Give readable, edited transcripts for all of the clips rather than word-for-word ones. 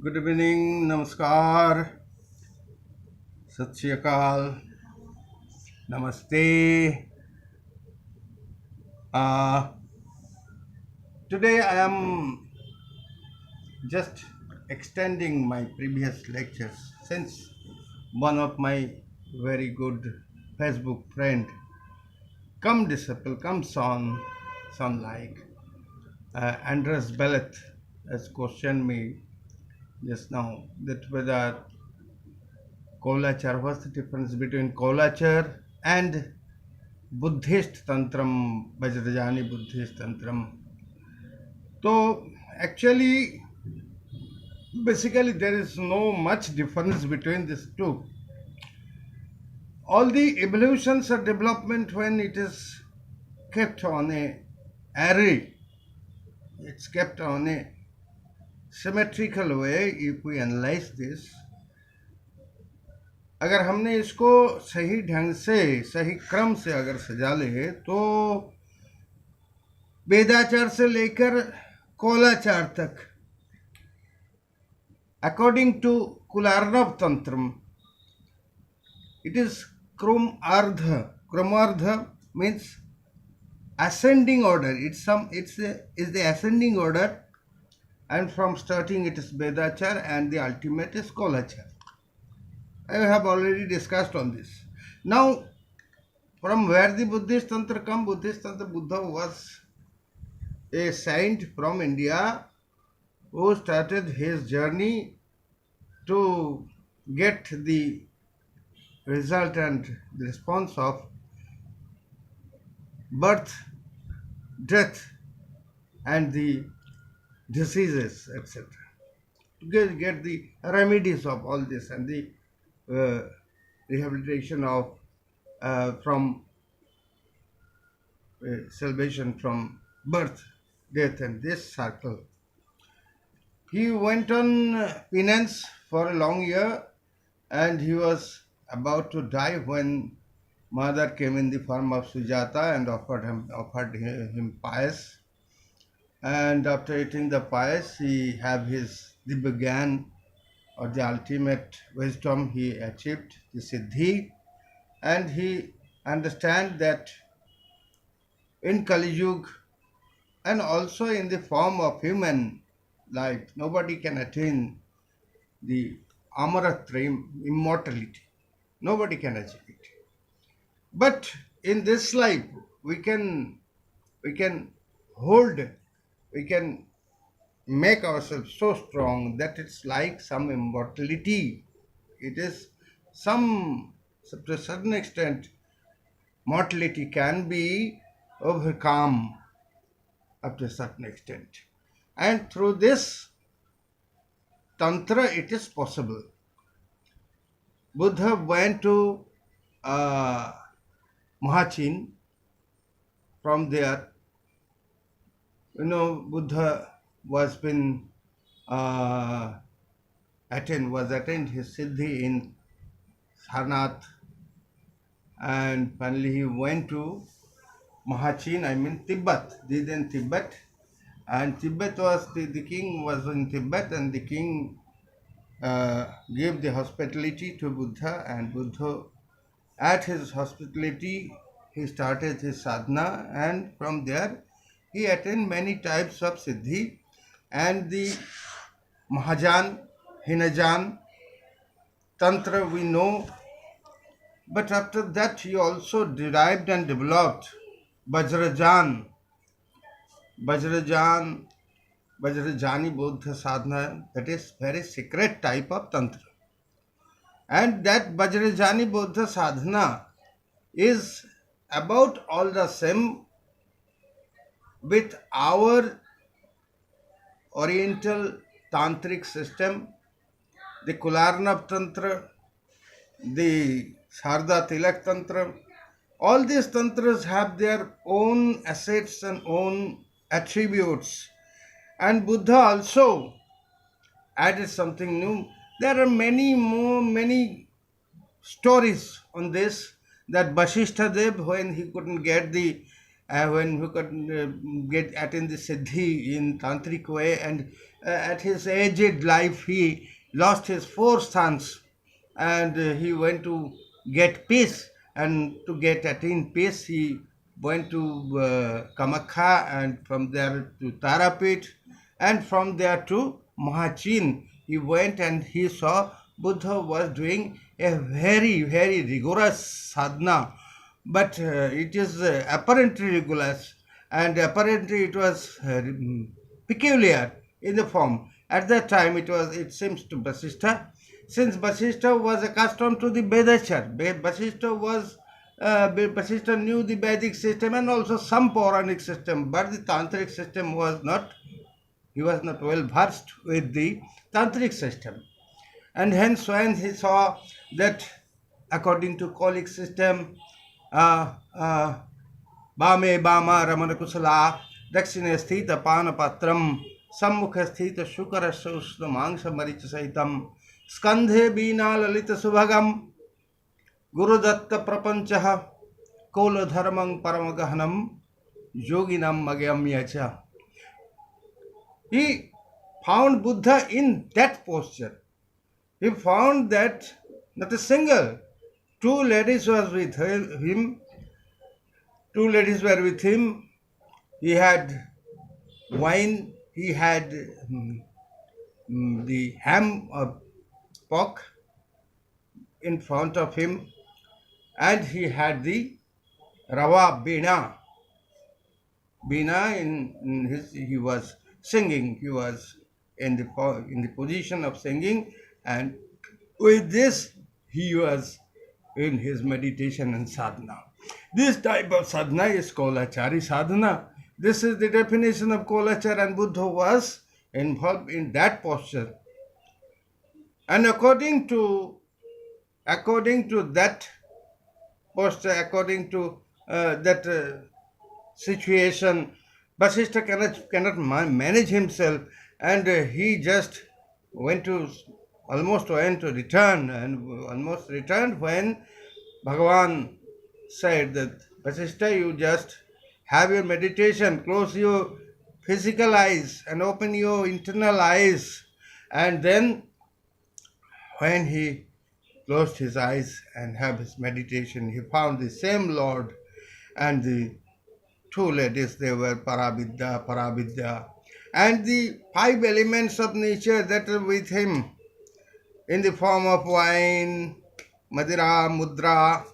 Good evening, नमस्कार, सत श्री अकाल, नमस्ते. Today I am just extending my previous lectures since one of my very good Facebook friend, come disciple, come son like Andres Bellet has questioned me just now that whether Kolachar, what's the difference between Kolachar and Buddhist Tantram, Vajrayani Buddhist Tantram. So actually, basically there is no much difference between these two. All the evolutions or development when it is kept on a array, it's kept on a symmetrical way. If we analyze this, अगर हमने इसको सही ढंग से सही क्रम से अगर सजा ले तो वेदाचार से लेकर कोलाचार तक according to Kularnav Tantram, it is Krumardha. Krumardha means ascending order. It's the ascending order, and from starting it is Vedachar and the ultimate is Kolachar. I have already discussed on this. Now, from where the Buddhist Tantra come? Buddhist Tantra, Buddha was a saint from India who started his journey to get the result and the response of birth, death, and the diseases, etc. To get the remedies of all this and the rehabilitation of from salvation from birth, death, and this circle. He went on penance for a long year, and he was about to die when mother came in the form of Sujata and offered him payas. And after eating the payas, he have the began or the ultimate wisdom he achieved, the siddhi, and he understand that in Kali Yuga and also in the form of human life, nobody can attain the Amaratra, immortality. Nobody can achieve it. But in this life, we can hold, we can make ourselves so strong that it's like some immortality. It is to a certain extent, mortality can be overcome up to a certain extent. And through this Tantra, it is possible. Buddha went to Mahachin. From there, Buddha was attained his siddhi in Sarnath, and finally he went to Mahachin, I mean Tibet. This is in Tibet, and Tibet was the king was in Tibet, and the king gave the hospitality to Buddha, and Buddha, at his hospitality, he started his sadhana, and from there he attained many types of siddhi, and the Mahajan, Hinajan, Tantra we know, but after that he also derived and developed Vajrayani Buddha sadhana, that is very secret type of Tantra. And that Vajrayani Buddha sadhana is about all the same with our Oriental Tantric system, the Kularnav Tantra, the Sarda Tilak Tantra. All these tantras have their own assets and own attributes. And Buddha also added something new. There are many stories on this, that Vasishtha Dev, when he couldn't get the when he could get attain the siddhi in tantric way, and at his aged life he lost his four sons, and he went to get peace, and to get attain peace he went to Kamakha, and from there to Tarapit, and from there to Mahachin. He went and he saw Buddha was doing a very, very rigorous sadhana, but it is apparently rigorous, and apparently it was peculiar in the form. At that time, it seems to Vasishtha, since Vasishtha was accustomed to the Vedachar. Vasishtha knew the Vedic system and also some Puranic system, but the Tantric system was not. He was not well versed with the Tantric system, and hence when he saw that according to colic system, uh, uh, Bame Bama Ramana Kusala, Dakshine Sthita Panapatram, Sammukha Sthita Shukara Susna Mangsha Maricha Saitam, Skandhe Bina Lalita Subhagam, Guru Datta Prapanchaha, Kola Dharmang Paramagahanam, Yoginam Magyamyacha. He found Buddha in that posture. He found that not a single, two ladies was with him. Two ladies were with him. He had wine. He had the ham of pork in front of him, and he had the rawa bina. Bina in his, he was singing. He was in the position of singing, and with this he was in his meditation and sadhana. This type of sadhana is Kolachari sadhana. This is the definition of Kolachar, and Buddha was involved in that posture. And according to that posture, according to that situation, Vasishtha cannot manage himself, and he just almost went to return, and almost returned when Bhagavan said that, Vasishtha, you just have your meditation, close your physical eyes and open your internal eyes. And then when he closed his eyes and have his meditation, he found the same Lord, and the two ladies, they were Paravidya, and the five elements of nature that are with him in the form of wine, Madira, Mudra,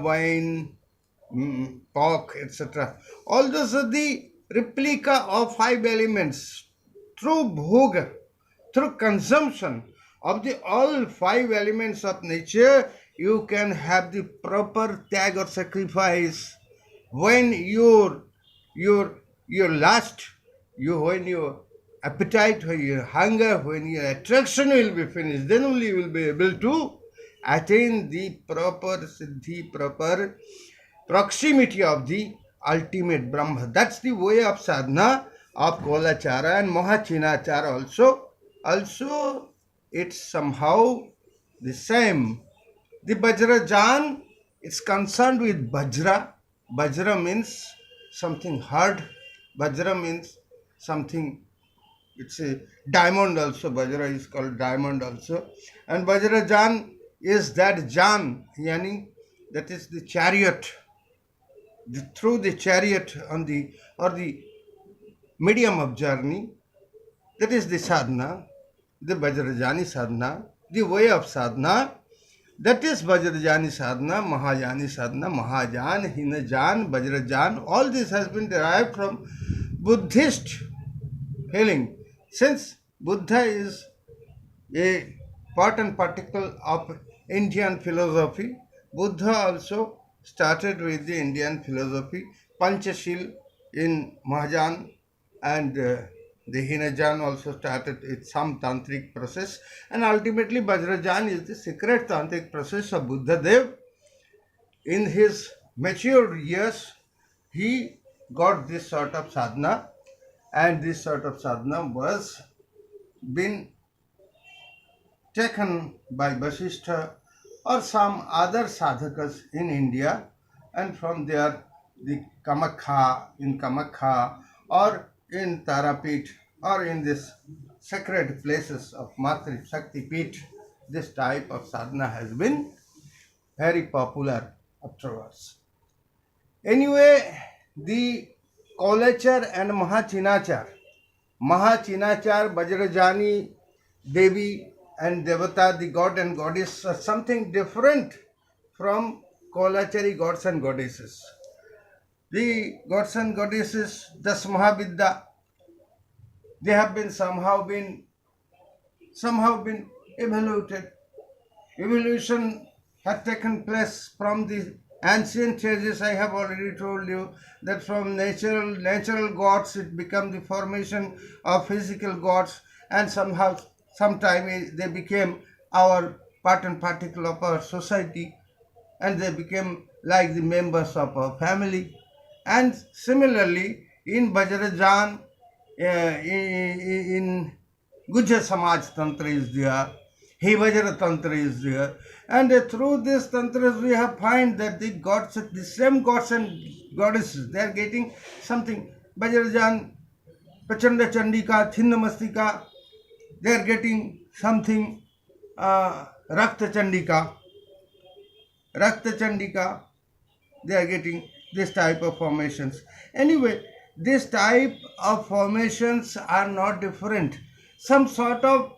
wine, pork, etc. All those are the replica of five elements. Through bhoga, through consumption of the all five elements of nature, you can have the proper tag or sacrifice. When your lust, when your appetite, when your hunger, when your attraction will be finished, then only you will be able to attain the proper siddhi, proper proximity of the ultimate Brahma. That's the way of sadhana of Kolachara and Mahachinachara also. Also, it's somehow the same. The Vajrajan is concerned with Vajra. Vajra means something hard. Vajra means something, it's a diamond also. Vajra is called diamond also. And Vajrajan is that Jan, yani that is the chariot. Through the chariot on the or the medium of journey, that is the sadhana, the Vajrajani sadhana, the way of sadhana. That is Vajrajani sadhana, Mahajani sadhana, Mahajan, Hinajan, Vajrajan. All this has been derived from Buddhist feeling. Since Buddha is a part and particle of Indian philosophy, Buddha also started with the Indian philosophy, Panchashil in Mahajan, and the Hinajan also started with some tantric process, and ultimately Vajrajan is the secret tantric process of Buddha Dev. In his mature years, he got this sort of sadhana, and this sort of sadhana was been taken by Vasishtha or some other sadhakas in India, and from there the Kamakha, or in Tarapit, or in this sacred places of Matri Shakti Pit, this type of sadhana has been very popular afterwards. Anyway, the Kolachar and Mahachinachar, Vajrajani, Devi and Devata, the god and goddess, are something different from Kolachari gods and goddesses. The gods and goddesses, the Mahavidya, they have been somehow been evaluated. Evolution had taken place from the ancient ages. I have already told you that from natural gods it became the formation of physical gods, and sometime they became our part and particle of our society, and they became like the members of our family. And similarly, in Vajrajan, in Guja Samaj Tantra is there, Hivajra Tantra is there, and through this tantras we have find that the same gods and goddesses, they are getting something. Vajrajan, Prachanda Chandika, Thinnamastika, they are getting something. Rakta Chandika, they are getting this type of formations. Anyway, this type of formations are not different. Some sort of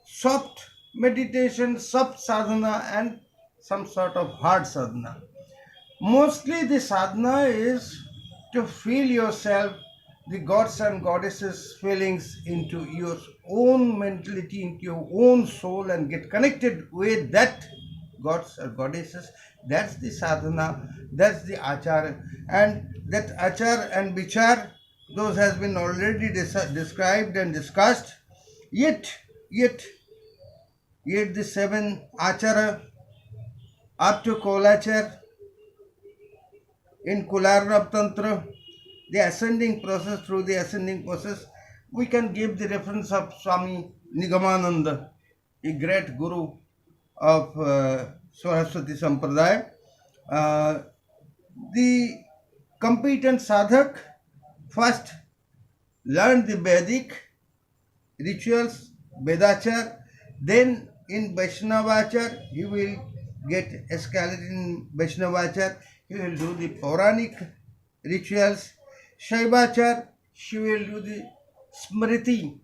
soft meditation, soft sadhana, and some sort of hard sadhana. Mostly the sadhana is to feel yourself, the gods and goddesses feelings into your own mentality, into your own soul, and get connected with that gods or goddesses. That's the sadhana, that's the achar. And that achar and vichar, those has been already described and discussed. Yet the seven achara up to Kolachar in Kularnav Tantra, the ascending process, through the ascending process, we can give the reference of Swami Nigamananda, a great guru of Saraswati Sampradaya. The competent sadhak first learn the Vedic rituals, Vedachar, then in Vaishnavachar, he will get escalated in Vaishnavachar, he will do the Puranic rituals. Shaivachar, she will do the Smriti,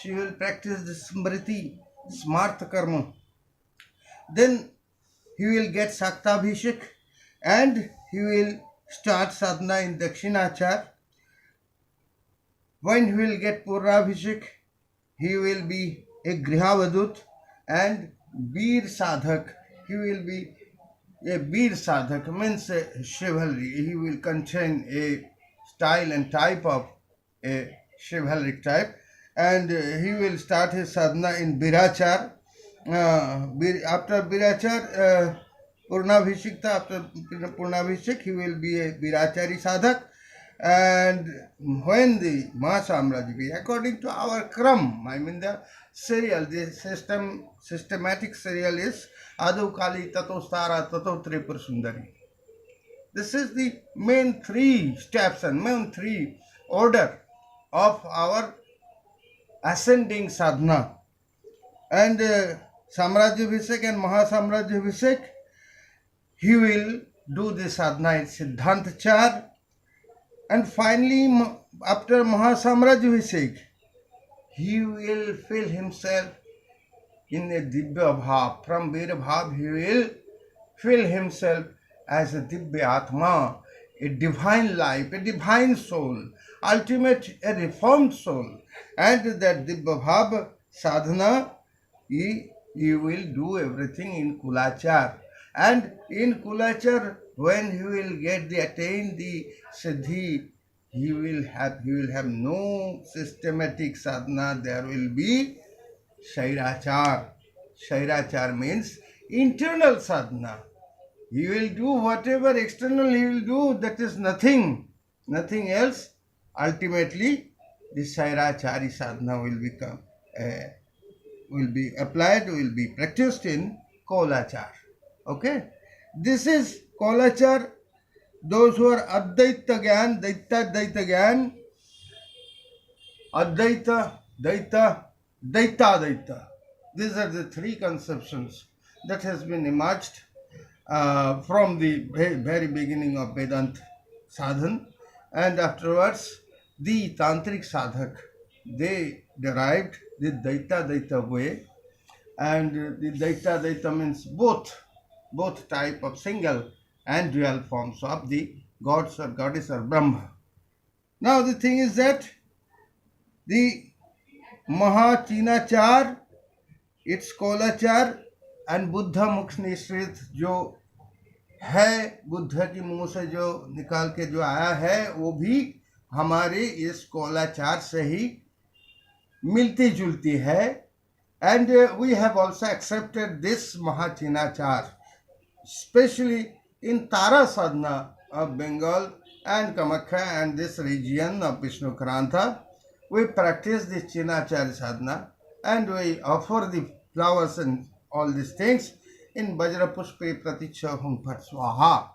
she will practice the Smriti, Smartha Karma. Then he will get Saktabhishek and he will start sadhana in Dakshinachar. When he will get Purnabhishek, he will be a Grihavadut, and Veer Sadhak, he will be a Veer Sadhak, means a chivalry. He will contain a style and type of a chivalric type, and he will start his sadhana in Birachar. After Birachar, Purnabhishek, after Purnabhishek, he will be a Birachari Sadhak. And when the Mahasamrajya, according to our Kram, I mean the serial, the systematic serial is Adu Kali Tato Stara Tato Tripur Sundari. This is the main three steps and main three order of our ascending sadhana. And Samrajya and Mahasamrajya, he will do the sadhana in Siddhantachar. And finally, after Mahasamrajya, he will feel himself in a Dibya Bhav. From Veer Bhav, he will feel himself as a Dibya Atma, a divine life, a divine soul, ultimate, a reformed soul. And that Dibya Bhav sadhana, he will do everything in Kulachar. And in Kulachar, when he will attain the Siddhi, he will have no systematic sadhana. There will be Shairachar. Shairachar means internal sadhana. He will do whatever external he will do, that is nothing else. Ultimately, the Shairachari sadhana will be applied, will be practiced in Kolachar. Okay, this is Kolachar. those who are Advaita Gyan, Daita Gyan, Advaita, Daita, Daita. These are the three conceptions that has been emerged from the very beginning of Vedant sadhan, and afterwards the tantric sadhak, they derived the Daita way, and the Daita means both type of single and dual forms of the gods or goddess or Brahma. Now the thing is that the Mahachinachar, its Kolachar, and Buddha मुख निश्रित जो है, बुद्ध की मुंह से जो निकाल के जो आया है, वो भी हमारे इस कोलाचार से ही मिलती जुलती है. And we have also accepted this Mahachinachar, especially in Tara Sadhana of Bengal and Kamakhya and this region of Vishnu Kranta. We practice this Chinachari Sadhana and we offer the flowers and all these things in Vajra Pushpe Praticha Hum Phat Swaha.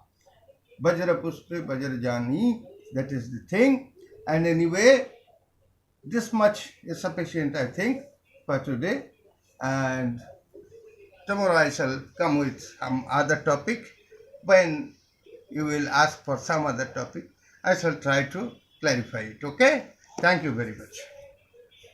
Vajra Pushpe Vajrajani, that is the thing. And anyway, this much is sufficient, I think, for today. And tomorrow I shall come with some other topic. When you will ask for some other topic, I shall try to clarify it. Okay? Thank you very much.